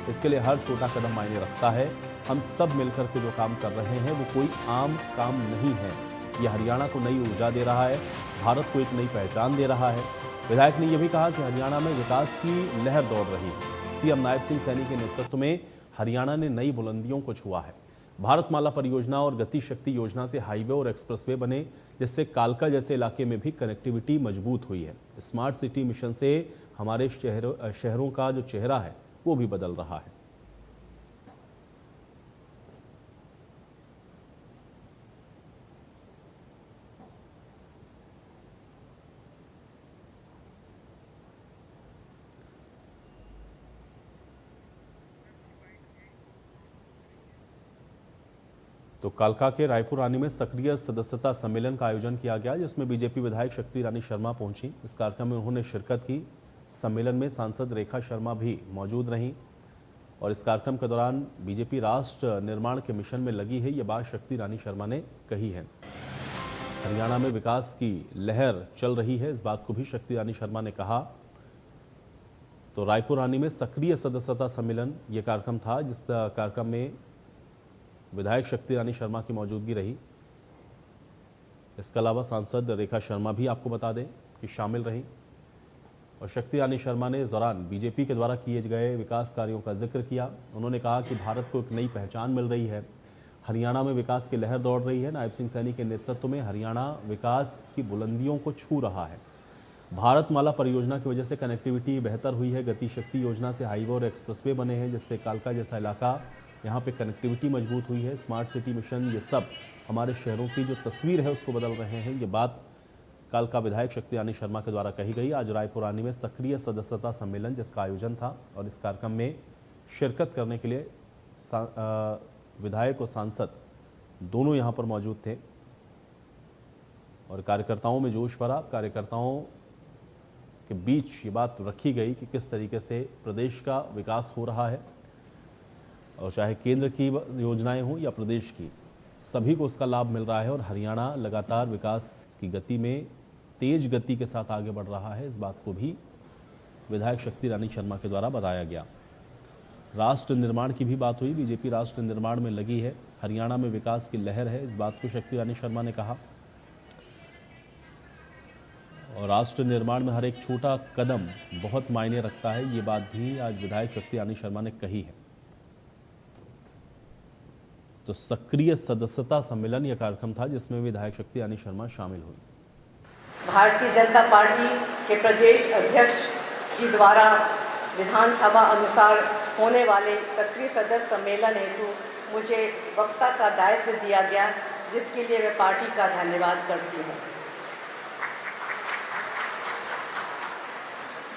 इसके लिए हर छोटा कदम मायने रखता है। हम सब मिलकर के जो काम कर रहे हैं वो कोई आम काम नहीं है। यह हरियाणा को नई ऊर्जा दे रहा है, भारत को एक नई पहचान दे रहा है। विधायक ने यह भी कहा कि हरियाणा में विकास की लहर दौड़ रही है। सीएम नायब सिंह सैनी के नेतृत्व में हरियाणा ने नई बुलंदियों को छुआ है। भारतमाला परियोजना और गति शक्ति योजना से हाईवे और एक्सप्रेसवे बने, जिससे कालका जैसे इलाके में भी कनेक्टिविटी मजबूत हुई है। स्मार्ट सिटी मिशन से हमारे शहरों का जो चेहरा है वो भी बदल रहा है। तो कालका के रायपुर रानी में सक्रिय सदस्यता सम्मेलन का आयोजन किया गया, जिसमें बीजेपी विधायक शक्ति रानी शर्मा पहुंची। इस कार्यक्रम में उन्होंने शिरकत की। सम्मेलन में सांसद रेखा शर्मा भी मौजूद रहीं और इस कार्यक्रम के दौरान बीजेपी राष्ट्र निर्माण के मिशन में लगी है, ये बात शक्ति रानी शर्मा ने कही है। हरियाणा में विकास की लहर चल रही है, इस बात को भी शक्ति रानी शर्मा ने कहा। तो रायपुर रानी में सक्रिय सदस्यता सम्मेलन ये कार्यक्रम था, जिस कार्यक्रम में विधायक शक्ति रानी शर्मा की मौजूदगी रही। इसके अलावा सांसद रेखा शर्मा भी आपको बता दें कि शामिल रहीं और शक्ति रानी शर्मा ने इस दौरान बीजेपी के द्वारा किए गए विकास कार्यों का जिक्र किया। उन्होंने कहा कि भारत को एक नई पहचान मिल रही है, हरियाणा में विकास की लहर दौड़ रही है। नायब सिंह सैनी के नेतृत्व में हरियाणा विकास की बुलंदियों को छू रहा है। भारतमाला परियोजना की वजह से कनेक्टिविटी बेहतर हुई है। गति शक्ति योजना से हाईवे और एक्सप्रेसवे बने हैं, जिससे कालका जैसा इलाका, यहाँ पे कनेक्टिविटी मजबूत हुई है। स्मार्ट सिटी मिशन, ये सब हमारे शहरों की जो तस्वीर है उसको बदल रहे हैं। ये बात कालका विधायक शक्ति रानी शर्मा के द्वारा कही गई। आज रायपुर रानी में सक्रिय सदस्यता सम्मेलन जिसका आयोजन था और इस कार्यक्रम में शिरकत करने के लिए विधायक और सांसद दोनों यहाँ पर मौजूद थे और कार्यकर्ताओं में जोश भरा। कार्यकर्ताओं के बीच ये बात रखी गई कि किस तरीके से प्रदेश का विकास हो रहा है और चाहे केंद्र की योजनाएं हों या प्रदेश की, सभी को उसका लाभ मिल रहा है और हरियाणा लगातार विकास की गति में तेज गति के साथ आगे बढ़ रहा है। इस बात को भी विधायक शक्ति रानी शर्मा के द्वारा बताया गया। राष्ट्र निर्माण की भी बात हुई। बीजेपी राष्ट्र निर्माण में लगी है, हरियाणा में विकास की लहर है, इस बात को शक्ति रानी शर्मा ने कहा। और राष्ट्र निर्माण में हर एक छोटा कदम बहुत मायने रखता है, ये बात भी आज विधायक शक्ति रानी शर्मा ने कही है। तो सक्रिय सदस्यता सम्मेलन यह कार्यक्रम था जिसमें विधायक शक्ति रानी शर्मा शामिल हुई। भारतीय जनता पार्टी के प्रदेश अध्यक्ष जी द्वारा विधानसभा अनुसार होने वाले सक्रिय सदस्य सम्मेलन हेतु मुझे वक्ता का दायित्व दिया गया, जिसके लिए मैं पार्टी का धन्यवाद करती हूँ।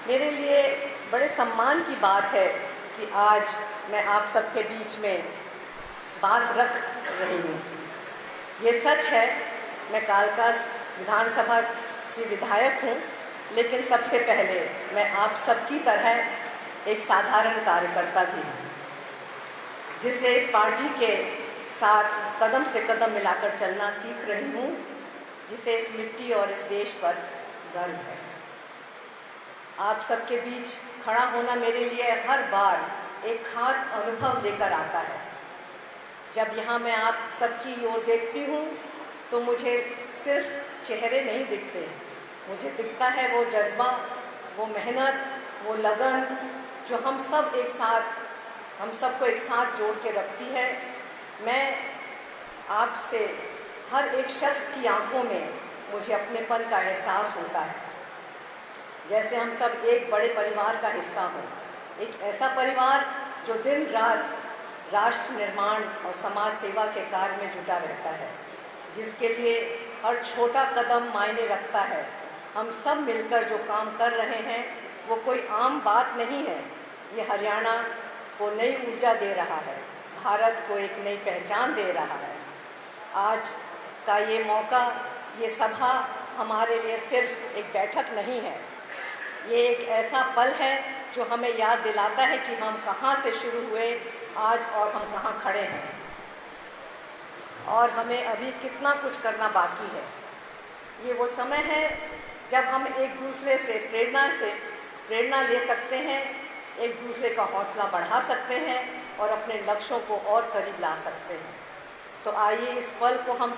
मेरे लिए बड़े सम्मान की बात है कि आज मैं आप सबके बीच में बात रख रही हूँ। ये सच है, मैं कालका विधानसभा से विधायक हूँ, लेकिन सबसे पहले मैं आप सबकी तरह एक साधारण कार्यकर्ता भी हूँ, जिससे इस पार्टी के साथ कदम से कदम मिलाकर चलना सीख रही हूँ, जिसे इस मिट्टी और इस देश पर गर्व है। आप सबके बीच खड़ा होना मेरे लिए हर बार एक खास अनुभव लेकर आता है। जब यहाँ मैं आप सबकी ओर देखती हूँ तो मुझे सिर्फ चेहरे नहीं दिखते, मुझे दिखता है वो जज्बा, वो मेहनत, वो लगन जो हम सबको एक साथ जोड़ के रखती है। मैं आपसे हर एक शख्स की आंखों में मुझे अपनेपन का एहसास होता है, जैसे हम सब एक बड़े परिवार का हिस्सा हों, एक ऐसा परिवार जो दिन रात राष्ट्र निर्माण और समाज सेवा के कार्य में जुटा रहता है, जिसके लिए हर छोटा कदम मायने रखता है। हम सब मिलकर जो काम कर रहे हैं वो कोई आम बात नहीं है। ये हरियाणा को नई ऊर्जा दे रहा है, भारत को एक नई पहचान दे रहा है। आज का ये मौका, ये सभा हमारे लिए सिर्फ एक बैठक नहीं है, ये एक ऐसा पल है जो हमें याद दिलाता है कि हम कहाँ से शुरू हुए आज और हम कहाँ खड़े हैं और हमें अभी कितना कुछ करना बाकी है। ये वो समय है जब हम एक दूसरे से प्रेरणा ले सकते हैं, एक दूसरे का हौसला बढ़ा सकते हैं और अपने लक्ष्यों को और करीब ला सकते हैं। तो आइए इस पल को हम